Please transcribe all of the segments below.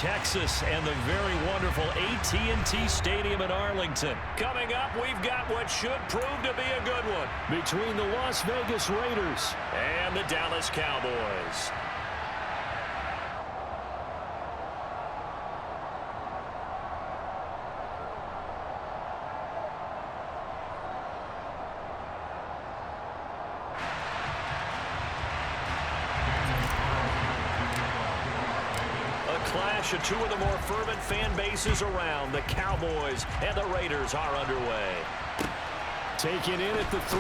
Texas and the very wonderful AT&T Stadium in Arlington. Coming up, we've got what should prove to be a good one between the Las Vegas Raiders and the Dallas Cowboys. Clash of two of the more fervent fan bases around. The Cowboys and the Raiders are underway. Taken in at the 3.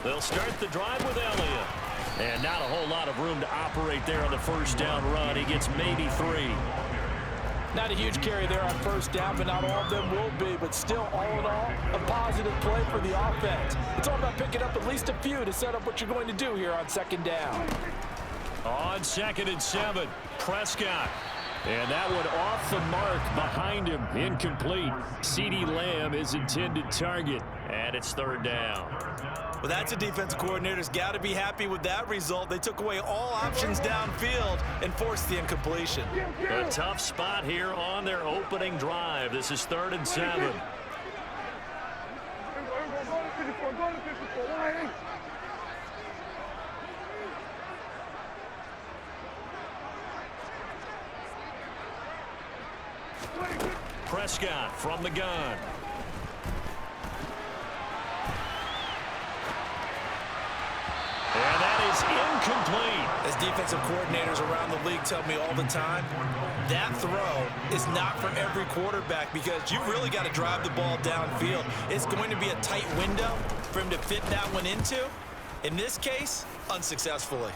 They'll start the drive with Elliott. And not a whole lot of room to operate there on the first down run. He gets maybe 3. Not a huge carry there on first down, but not all of them will be. But still, all in all, a positive play for the offense. It's all about picking up at least a few to set up what you're going to do here on second down. On 2nd and 7, Prescott. And that one off the mark behind him, incomplete. CeeDee Lamb is intended target, and it's 3rd down. Well, that's a defensive coordinator's got to be happy with that result. They took away all options downfield and forced the incompletion. A tough spot here on their opening drive. This is 3rd and 7. Prescott from the gun. And that is incomplete. As defensive coordinators around the league tell me all the time, that throw is not for every quarterback because you really got to drive the ball downfield. It's going to be a tight window for him to fit that one into. In this case, unsuccessfully.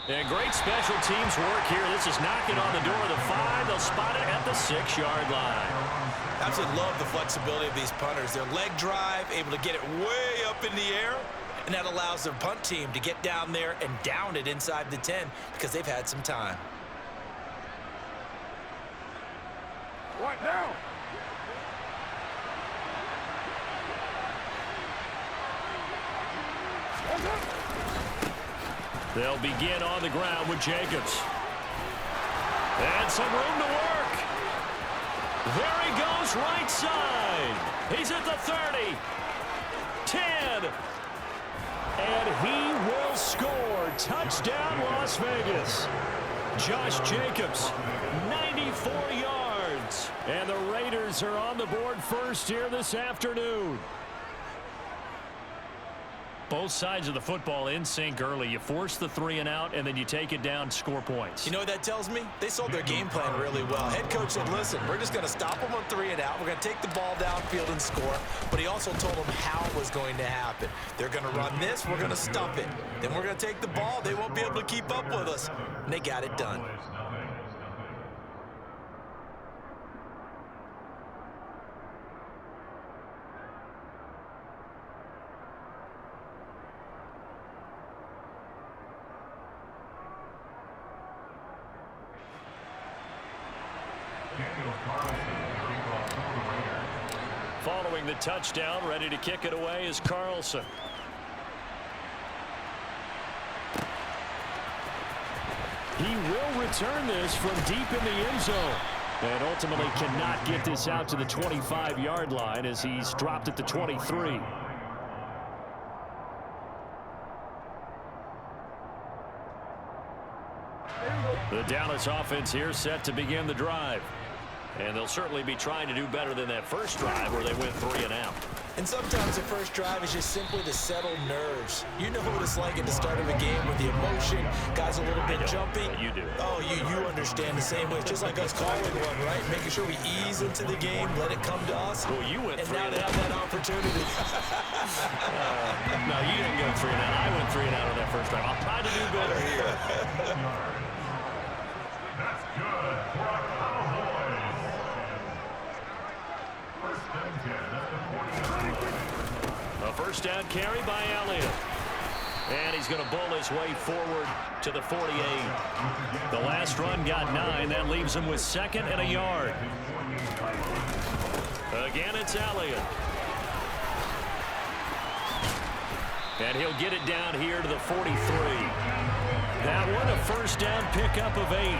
And great special teams work here. This is knocking on the door of the 5. They'll spot it at the 6-yard line. Absolutely love the flexibility of these punters. Their leg drive, able to get it way up in the air, and that allows their punt team to get down there and down it inside the 10 because they've had some time. Right now. They'll begin on the ground with Jacobs. And some room to work. There he goes, right side. He's at the 30. 10. And he will score. Touchdown, Las Vegas. Josh Jacobs, 94 yards. And the Raiders are on the board first here this afternoon. Both sides of the football in sync early. You force the 3 and out, and then you take it down, score points. You know what that tells me? They sold their game plan really well. Head coach said, listen, we're just going to stop them on 3 and out. We're going to take the ball downfield and score. But he also told them how it was going to happen. They're going to run this. We're going to stuff it. Then we're going to take the ball. They won't be able to keep up with us. And they got it done. Following the touchdown, ready to kick it away is Carlson. He will return this from deep in the end zone. And ultimately cannot get this out to the 25-yard line as he's dropped at the 23. The Dallas offense here set to begin the drive. And they'll certainly be trying to do better than that first drive where they went 3 and out. And sometimes the first drive is just simply to settle nerves. You know what it's like at the start of a game with the emotion, guys a little bit jumpy. You do. Oh, you understand the same way. It's just like us calling one, right? Making sure we ease into the game, let it come to us. Well, you went and 3 now and they out. have that opportunity. No, you didn't go 3 and out. I went 3 and out on that first drive. I'll try to do better here. That's good for our Cowboys. First and 10 at the 49. A first down carry by Elliott. And he's going to bull his way forward to the 48. The last run got 9. That leaves him with 2nd and a yard. Again, it's Elliott. And he'll get it down here to the 43. That one, a first down pickup of 8.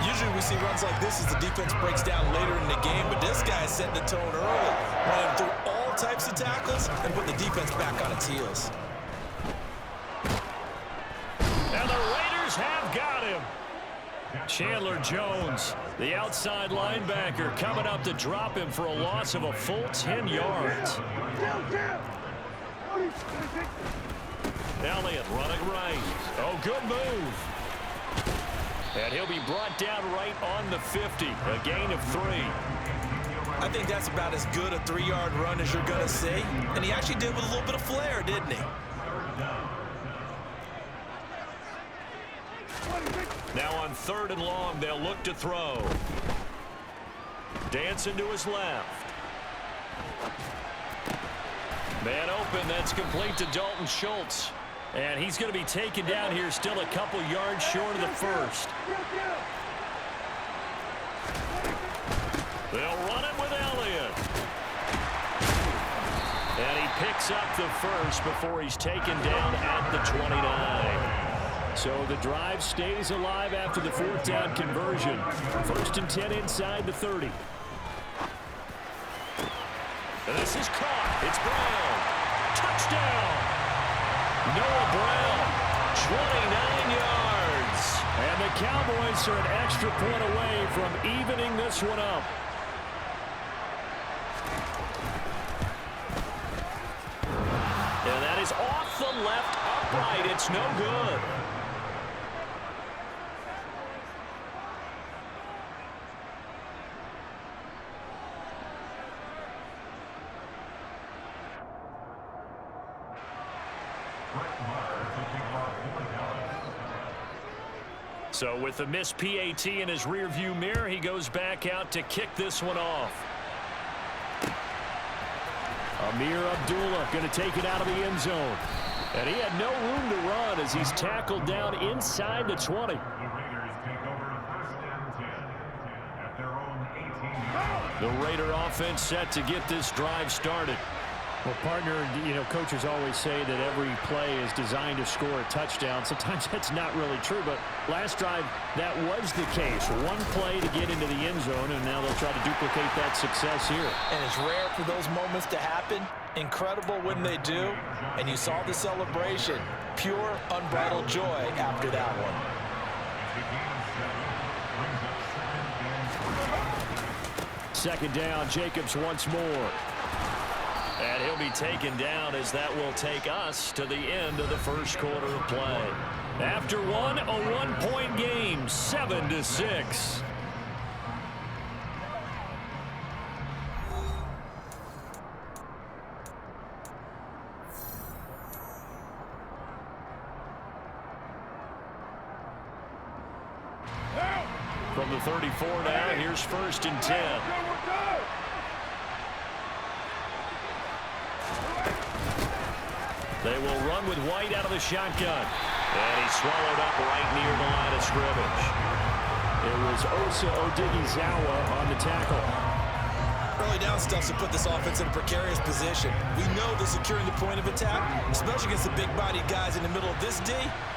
Usually we see runs like this as the defense breaks down later in the game, but this guy set the tone early, running through all types of tackles and put the defense back on its heels. And the Raiders have got him. Chandler Jones, the outside linebacker, coming up to drop him for a loss of a full 10 yards. Elliott running right. Oh, good move. And he'll be brought down right on the 50. A gain of 3. I think that's about as good a 3-yard run as you're going to see. And he actually did with a little bit of flair, didn't he? Now on 3rd and long, they'll look to throw. Dancing to his left. Man open, that's complete to Dalton Schultz. And he's going to be taken down here still a couple yards short of the first. They'll run it with Elliott. And he picks up the first before he's taken down at the 29. So the drive stays alive after the 4th down conversion. 1st and 10 inside the 30. And this is caught. It's Brown. Touchdown. Noah Brown, 29 yards. And the Cowboys are an extra point away from evening this one up. And that is off the left upright. It's no good. So with the missed PAT in his rearview mirror, he goes back out to kick this one off. Amir Abdullah going to take it out of the end zone. And he had no room to run as he's tackled down inside the 20. The Raider offense set to get this drive started. Well, partner, coaches always say that every play is designed to score a touchdown. Sometimes that's not really true, but last drive, that was the case. One play to get into the end zone, and now they'll try to duplicate that success here. And it's rare for those moments to happen. Incredible when they do. And you saw the celebration. Pure, unbridled joy after that one. Second down, Jacobs once more. And he'll be taken down as that will take us to the end of the first quarter of play. After one, a one-point game, 7-6. From the 34 now, here's 1st and 10. They will run with White out of the shotgun. And he's swallowed up right near the line of scrimmage. It was Osa Odighizuwa on the tackle. Early down stuff to put this offense in a precarious position. We know that securing the point of attack, especially against the big-bodied guys in the middle of this D,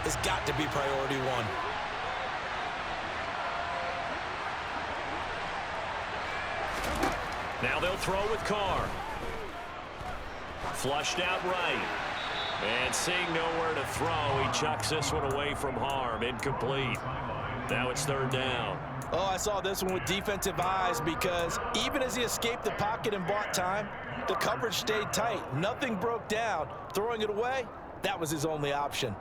has got to be priority one. Now they'll throw with Carr. Flushed out right. And seeing nowhere to throw, he chucks this one away from harm. Incomplete. Now it's 3rd down. Oh, I saw this one with defensive eyes because even as he escaped the pocket and bought time, the coverage stayed tight. Nothing broke down. Throwing it away, that was his only option.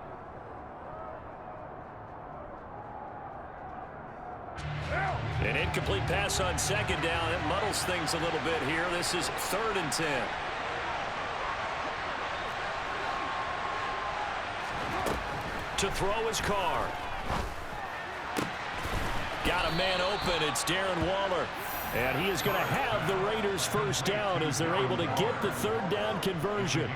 An incomplete pass on second down. It muddles things a little bit here. This is 3rd and 10. To throw his Carr. Got a man open. It's Darren Waller. And he is going to have the Raiders first down as they're able to get the 3rd down conversion.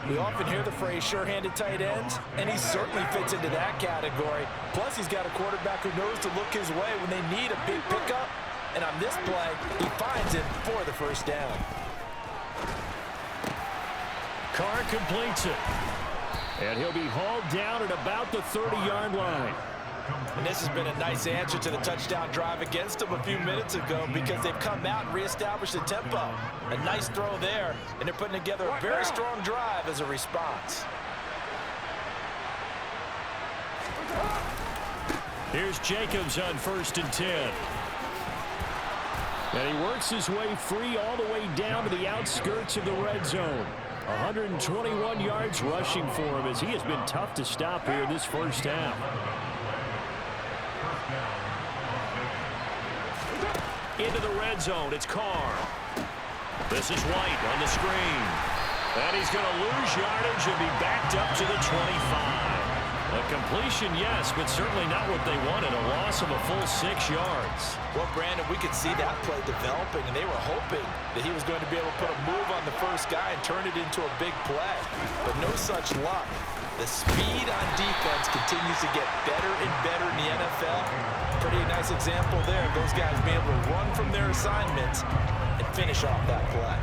We often hear the phrase sure-handed tight ends, and he certainly fits into that category. Plus, he's got a quarterback who knows to look his way when they need a big pickup. And on this play, he finds it for the first down. Carr completes it. And he'll be hauled down at about the 30-yard line. And this has been a nice answer to the touchdown drive against them a few minutes ago because they've come out and reestablished the tempo. A nice throw there, and they're putting together a very strong drive as a response. Here's Jacobs on 1st and 10. And he works his way free all the way down to the outskirts of the red zone. 121 yards rushing for him as he has been tough to stop here this first half. Into the red zone, it's Carr. This is White on the screen. And he's going to lose yardage and be backed up to the 25. A completion, yes, but certainly not what they wanted. A loss of a full 6 yards. Well, Brandon, we could see that play developing, and they were hoping that he was going to be able to put a move on the first guy and turn it into a big play. But no such luck. The speed on defense continues to get better and better in the NFL. Pretty nice example there of those guys being able to run from their assignments and finish off that play.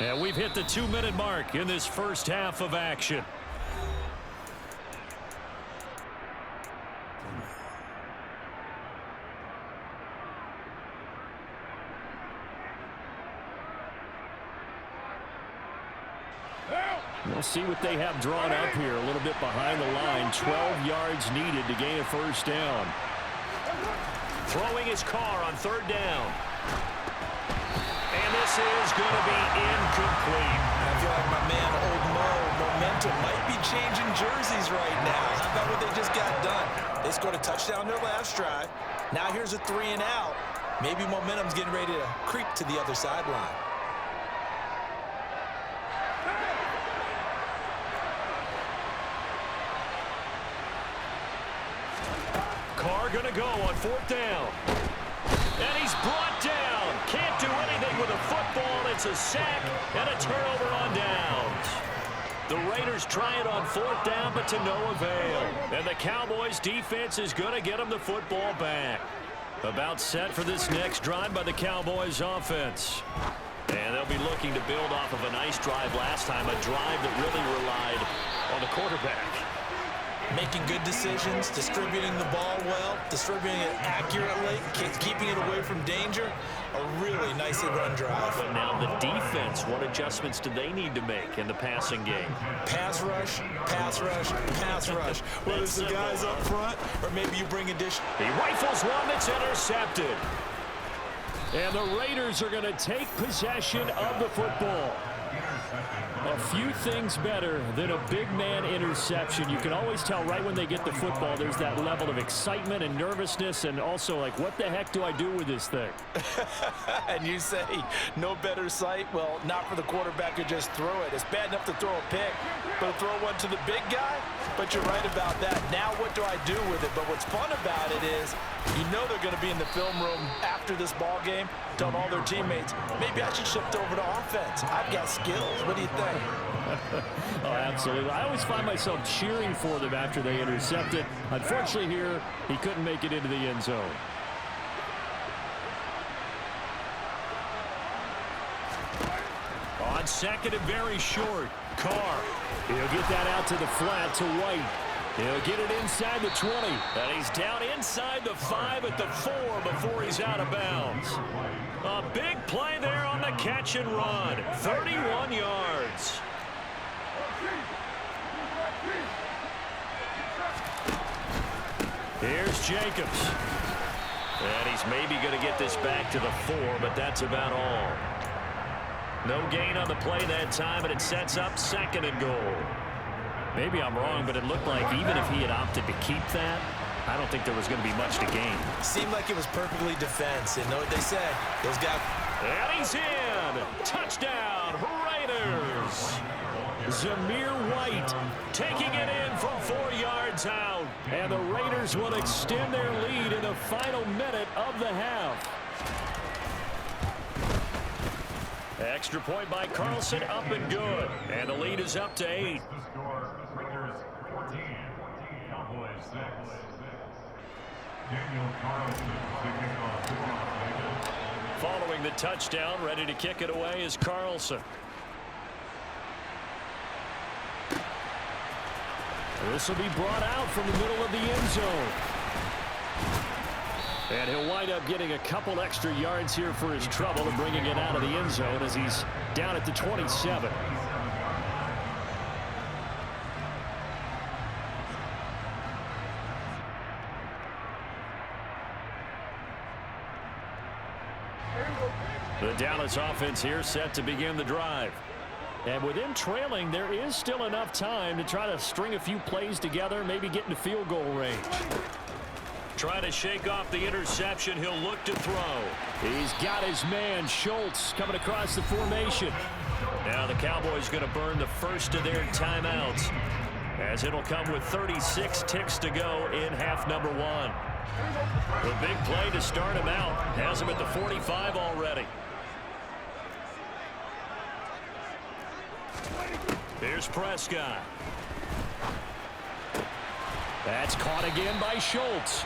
And we've hit the 2-minute mark in this first half of action. We'll see what they have drawn up here. A little bit behind the line. 12 yards needed to gain a first down. Throwing his Carr on 3rd down. And this is going to be incomplete. I feel like my man, Old Mo, momentum might be changing jerseys right now. How about what they just got done? They scored a touchdown their last drive. Now here's a 3 and out. Maybe momentum's getting ready to creep to the other sideline. Carr going to go on 4th down. And he's brought down. Can't do anything with a football. It's a sack and a turnover on downs. The Raiders try it on 4th down, but to no avail. And the Cowboys defense is going to get them the football back. About set for this next drive by the Cowboys offense. And they'll be looking to build off of a nice drive last time, a drive that really relied on the quarterback. Making good decisions, distributing the ball well, distributing it accurately, keeping it away from danger. A really nicely run drive. But now the defense, what adjustments do they need to make in the passing game? Pass rush, pass rush, pass rush. Whether it's the guys up front or maybe you bring addition. He rifles one that's intercepted. And the Raiders are going to take possession of the football. A few things better than a big man interception. You can always tell right when they get the football, there's that level of excitement and nervousness, and also like, what the heck do I do with this thing? And you say, no better sight? Well, not for the quarterback to just throw it. It's bad enough to throw a pick, but to throw one to the big guy? But you're right about that. Now what do I do with it? But what's fun about it is, you know they're going to be in the film room after this ball game, telling all their teammates, maybe I should shift over to offense. I've got skills. What do you think? Oh, absolutely. I always find myself cheering for them after they intercept it. Unfortunately here, he couldn't make it into the end zone. On 2nd and very short, Carr. He'll get that out to the flat to White. He'll get it inside the 20. And he's down inside the 5 at the 4 before he's out of bounds. A big play there on the catch and run. 31 yards. Here's Jacobs. And he's maybe going to get this back to the 4, but that's about all. No gain on the play that time, and it sets up 2nd and goal. Maybe I'm wrong, but it looked like even if he had opted to keep that, I don't think there was going to be much to gain. Seemed like it was perfectly defense. And know what they said? Those guys. And he's in. Touchdown, Raiders. Zamir White taking it in from 4 yards out. And the Raiders will extend their lead in the final minute of the half. Extra point by Carlson, up and good. And the lead is up to 8. The score, Raiders 14, Cowboys 6. Daniel Carlson taking off. Following the touchdown, ready to kick it away is Carlson. This will be brought out from the middle of the end zone. And he'll wind up getting a couple extra yards here for his trouble and bringing it out of the end zone as he's down at the 27. The Dallas offense here set to begin the drive. And with him trailing, there is still enough time to try to string a few plays together, maybe get into field goal range. Trying to shake off the interception. He'll look to throw. He's got his man, Schultz, coming across the formation. Now the Cowboys going to burn the first of their timeouts, as it'll come with 36 ticks to go in half number 1. The big play to start him out has him at the 45 already. Here's Prescott. That's caught again by Schultz.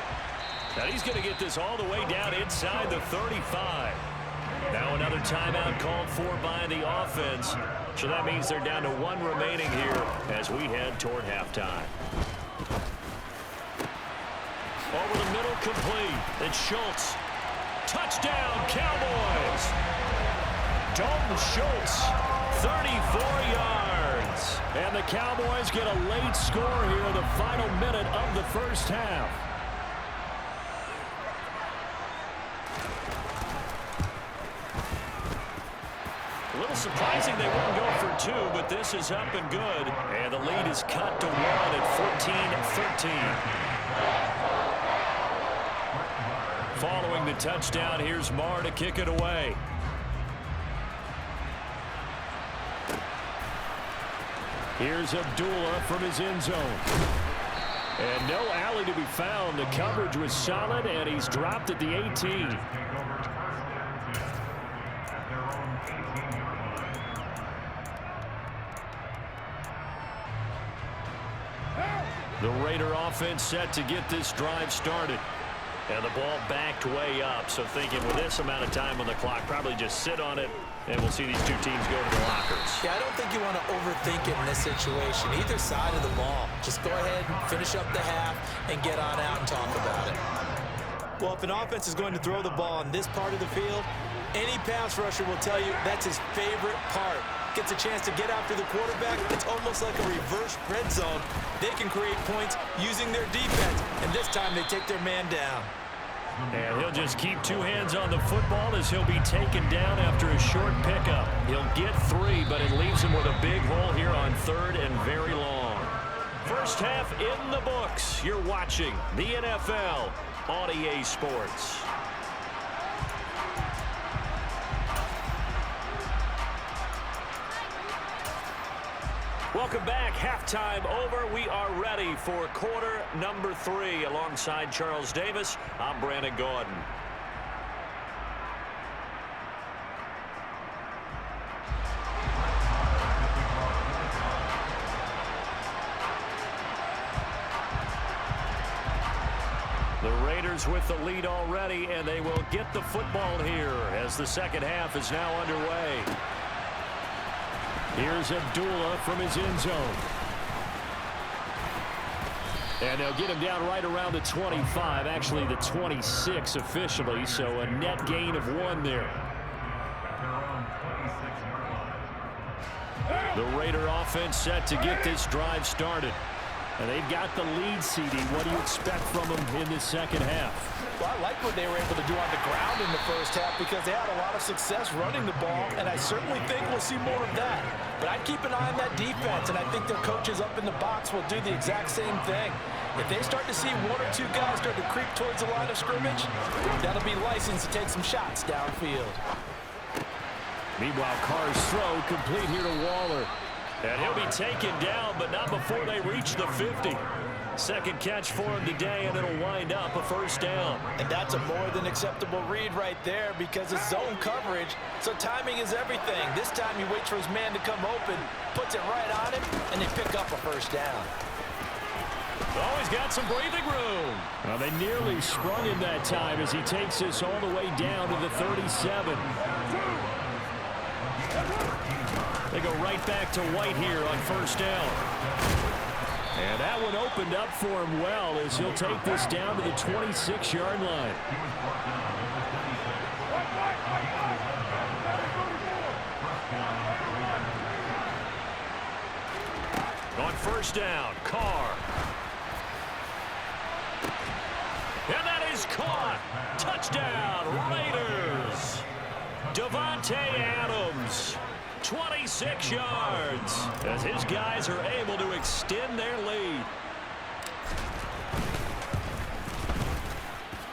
And he's going to get this all the way down inside the 35. Now another timeout called for by the offense. So that means they're down to 1 remaining here as we head toward halftime. Over the middle, complete. It's Schultz. Touchdown, Cowboys. Dalton Schultz, 34 yards. And the Cowboys get a late score here in the final minute of the first half. A little surprising they wouldn't go for 2, but this is up and good. And the lead is cut to 1 at 14-13. Following the touchdown, here's Marr to kick it away. Here's Abdullah from his end zone. And no alley to be found. The coverage was solid, and he's dropped at the 18. The Raider offense set to get this drive started. And the ball backed way up, so thinking with this amount of time on the clock, probably just sit on it, and we'll see these two teams go to the lockers. Yeah, I don't think you want to overthink it in this situation. Either side of the ball. Just go ahead and finish up the half and get on out and talk about it. Well, if an offense is going to throw the ball on this part of the field, any pass rusher will tell you that's his favorite part. Gets a chance to get after the quarterback. It's almost like a reverse red zone. They can create points using their defense, and this time they take their man down. And he'll just keep 2 hands on the football as he'll be taken down after a short pickup. He'll get 3, but it leaves him with a big hole here on 3rd and very long. First half in the books. You're watching the NFL on EA Sports. Welcome back. Halftime over. We are ready for quarter number 3. Alongside Charles Davis, I'm Brandon Gordon. The Raiders with the lead already, and they will get the football here as the second half is now underway. Here's Abdullah from his end zone. And they'll get him down right around the 25, actually the 26 officially, so a net gain of 1 there. The Raider offense set to get this drive started. And they've got the lead, CD. What do you expect from them in this second half? Well, I like what they were able to do on the ground in the first half because they had a lot of success running the ball, and I certainly think we'll see more of that. But I'd keep an eye on that defense, and I think their coaches up in the box will do the exact same thing. If they start to see one or two guys start to creep towards the line of scrimmage, that'll be licensed to take some shots downfield. Meanwhile, Carr's throw complete here to Waller. And he'll be taken down, but not before they reach the 50. Second catch for him today, and it'll wind up a first down. And that's a more than acceptable read right there because it's zone coverage, so timing is everything. This time he waits for his man to come open, puts it right on him, and they pick up a first down. Oh, he's got some breathing room. Well, they nearly sprung him that time as he takes this all the way down to the 37. They go right back to White here on first down. And that one opened up for him well as he'll take this down to the 26-yard line. On first down, Carr. And that is caught. Touchdown, Raiders. Devontae Adams. 26 yards as his guys are able to extend their lead.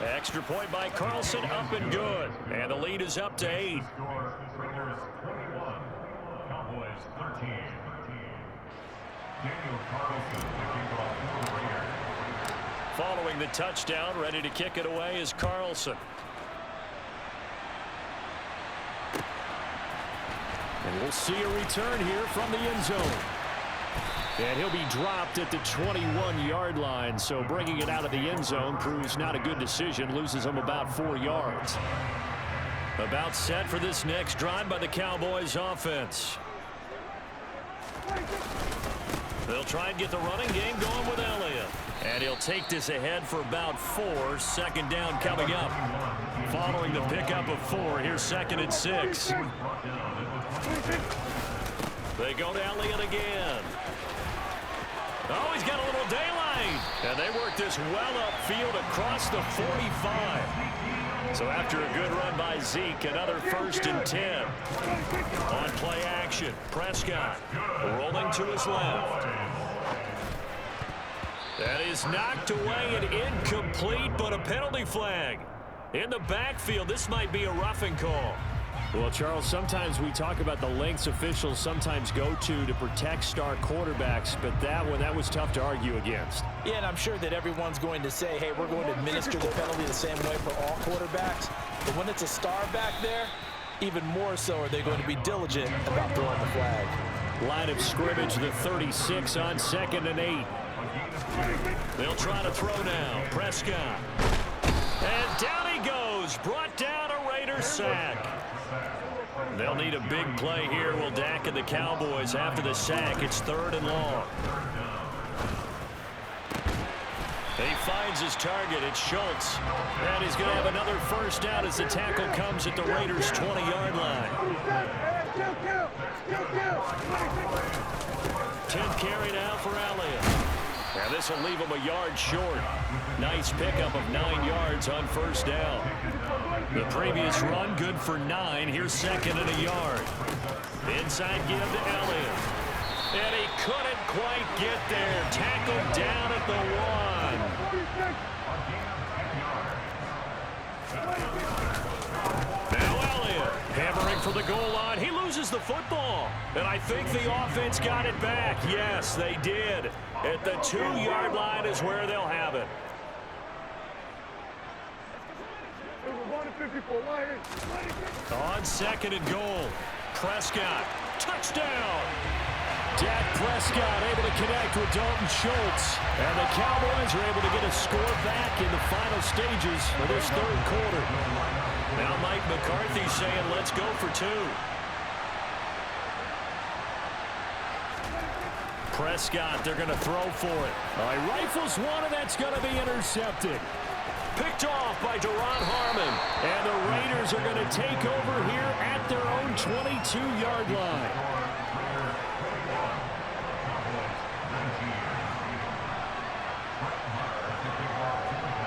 Extra point by Carlson, up and good. And the lead is up to 8. Raiders 21, Cowboys 13. Daniel Carlson, the kickoff for the Raiders. Following the touchdown, ready to kick it away is Carlson. And we'll see a return here from the end zone. And he'll be dropped at the 21-yard line, so bringing it out of the end zone proves not a good decision, loses him about 4 yards. About set for this next drive by the Cowboys offense. They'll try and get the running game going with Elliott. And he'll take this ahead for about 4. Second down coming up. Following the pickup of 4, here's 2nd and 6. They go to Elliott again. Oh, he's got a little daylight. And they work this well upfield across the 45. So after a good run by Zeke, another 1st and 10. On play action, Prescott rolling to his left. That is knocked away and incomplete, but a penalty flag. In the backfield, this might be a roughing call. Well, Charles, sometimes we talk about the lengths officials sometimes go to protect star quarterbacks, but that was tough to argue against. Yeah, and I'm sure that everyone's going to say, hey, we're going to administer the penalty the same way for all quarterbacks. But when it's a star back there, even more so are they going to be diligent about throwing the flag. Line of scrimmage, the 36 on 2nd and 8. They'll try to throw now. Prescott. And down he goes. Brought down a Raiders sack. They'll need a big play here, will Dak and the Cowboys. After the sack, it's 3rd and long. He finds his target. It's Schultz. And he's going to have another first down as the tackle comes at the Raiders' 20-yard line. 10th carry now for Elliott. Now this will leave him a yard short. Nice pickup of 9 yards on first down. The previous run good for 9. Here's 2nd and a yard. Inside give to Elliott. And he couldn't quite get there. Tackled down at the 1. Now Elliott hammering for the goal line. He loses the football. And I think the offense got it back. Yes, they did. At the 2-yard line is where they'll have it. On 2nd and goal. Prescott. Touchdown. Dak Prescott able to connect with Dalton Schultz. And the Cowboys are able to get a score back in the final stages of this 3rd quarter. Now Mike McCarthy saying, let's go for 2. Prescott, they're going to throw for it. All right, rifles one, and that's going to be intercepted. Picked off by Deron Harmon. And the Raiders are going to take over here at their own 22-yard line.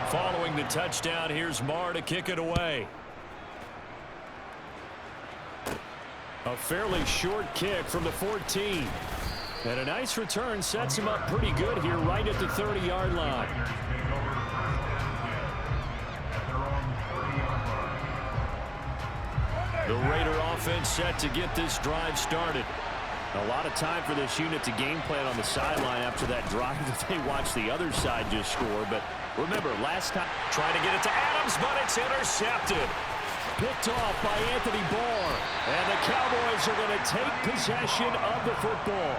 Following the touchdown, here's Marr to kick it away. A fairly short kick from the 14. And a nice return sets him up pretty good here right at the 30-yard line. The Raider offense set to get this drive started. A lot of time for this unit to game plan on the sideline after that drive that they watched the other side just score. But remember, last time, trying to get it to Adams, but it's intercepted. Picked off by Anthony Barr. And the Cowboys are going to take possession of the football.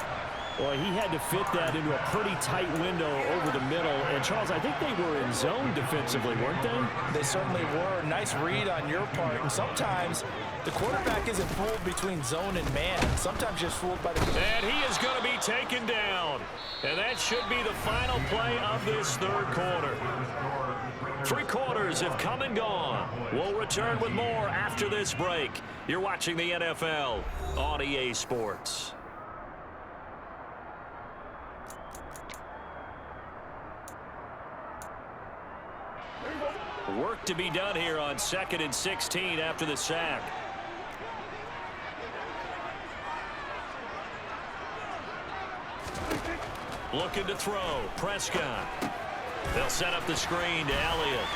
Well, he had to fit that into a pretty tight window over the middle. And, Charles, I think they were in zone defensively, weren't they? They certainly were. Nice read on your part. And sometimes the quarterback isn't fooled between zone and man. Sometimes just fooled by the... And he is going to be taken down. And that should be the final play of this third quarter. 3 quarters have come and gone. We'll return with more after this break. You're watching the NFL on EA Sports. Work to be done here on 2nd and 16 after the sack. Looking to throw. Prescott. They'll set up the screen to Elliott.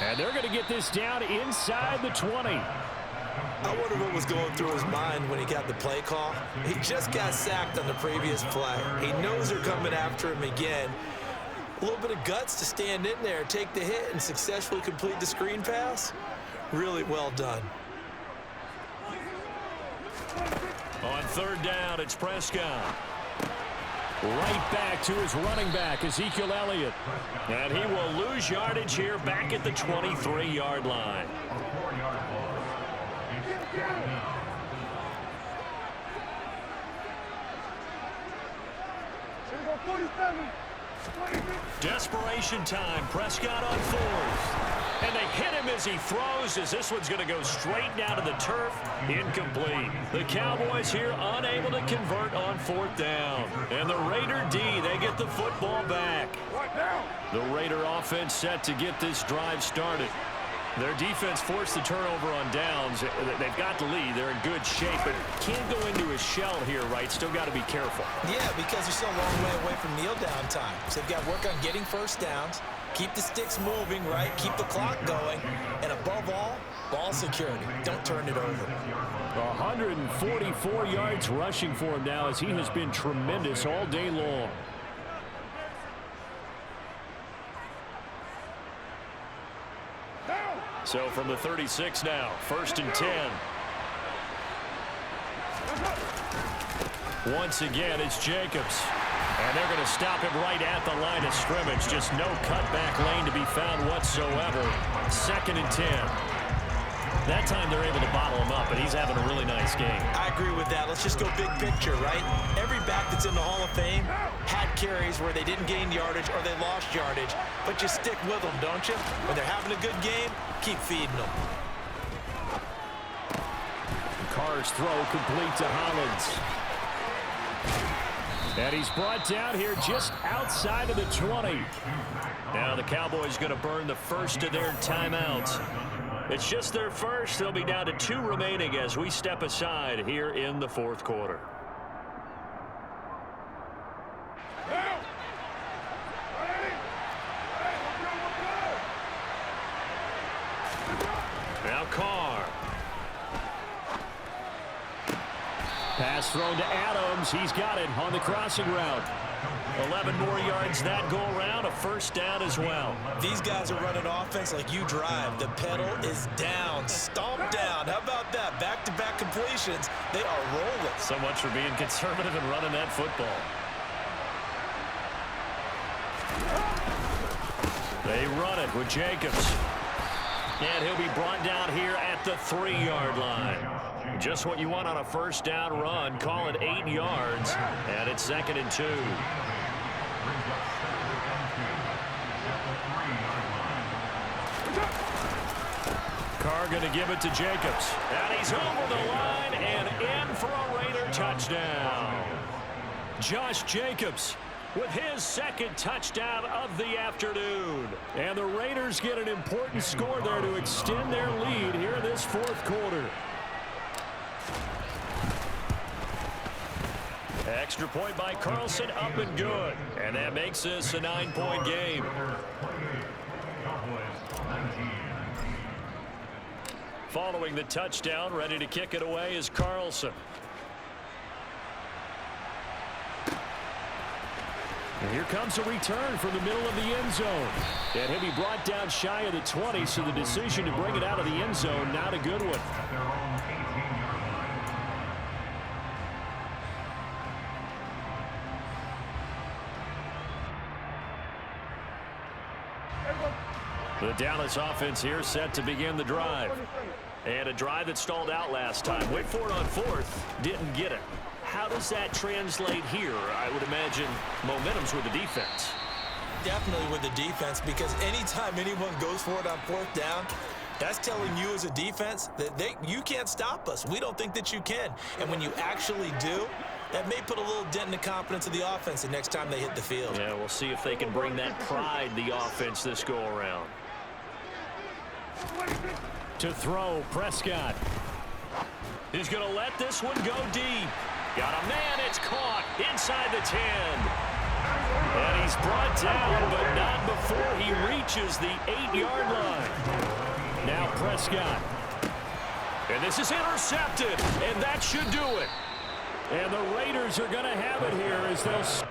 And they're going to get this down inside the 20. I wonder what was going through his mind when he got the play call. He just got sacked on the previous play. He knows they're coming after him again. A little bit of guts to stand in there, take the hit, and successfully complete the screen pass. Really well done. On 3rd down, it's Prescott. Right back to his running back, Ezekiel Elliott. And he will lose yardage here back at the 23-yard line. Desperation time. Prescott on 4th. And they hit him as he throws, as this one's going to go straight down to the turf. Incomplete. The Cowboys here unable to convert on 4th down. And the Raider D, they get the football back. The Raider offense set to get this drive started. Their defense forced the turnover on downs. They've got the lead. They're in good shape, but can't go into a shell here, right? Still got to be careful. Yeah, because they're still a long way away from kneel down time. So they've got to work on getting first downs, keep the sticks moving, right? Keep the clock going. And above all, ball security. Don't turn it over. 144 yards rushing for him now as he has been tremendous all day long. So from the 36 now, 1st and 10. Once again, it's Jacobs. And they're going to stop him right at the line of scrimmage. Just no cutback lane to be found whatsoever. 2nd and 10. That time they're able to bottle him up, but he's having a really nice game. I agree with that. Let's just go big picture, right? Every back that's in the Hall of Fame had carries where they didn't gain yardage or they lost yardage, but you stick with them, don't you? When they're having a good game, keep feeding them. Carr's throw complete to Hollins. And he's brought down here just outside of the 20. Now the Cowboys going to burn the first of their timeouts. It's just their first. They'll be down to 2 remaining as we step aside here in the 4th quarter. Now Carr. Pass thrown to Adams. He's got it on the crossing route. 11 more yards that go around, a first down as well. These guys are running offense like you drive. The pedal is down, stomp down. How about that? Back-to-back completions. They are rolling. So much for being conservative and running that football. They run it with Jacobs. And he'll be brought down here at the 3-yard line. Just what you want on a first down run. Call it 8 yards. And it's 2nd and 2. Carr going to give it to Jacobs. And he's over the line and in for a Raider touchdown. Josh Jacobs with his second touchdown of the afternoon. And the Raiders get an important score there to extend their lead here in this fourth quarter. Extra point by Carlson, up and good. And that makes this a 9-point game. Following the touchdown, ready to kick it away is Carlson. And here comes a return from the middle of the end zone. And he'll be brought down shy of the 20, so the decision to bring it out of the end zone, not a good one. The Dallas offense here set to begin the drive. And a drive that stalled out last time. Wait for it on fourth. Didn't get it. How does that translate here? I would imagine momentum's with the defense. Definitely with the defense, because anytime anyone goes for it on fourth down, that's telling you as a defense that you can't stop us. We don't think that you can. And when you actually do, that may put a little dent in the confidence of the offense the next time they hit the field. Yeah, we'll see if they can bring that pride, the offense, this go-around. To throw, Prescott. He's going to let this one go deep. Got a man, it's caught inside the 10. And he's brought down, but not before he reaches the 8-yard line. Now Prescott. And this is intercepted, and that should do it. And the Raiders are going to have it here as they'll...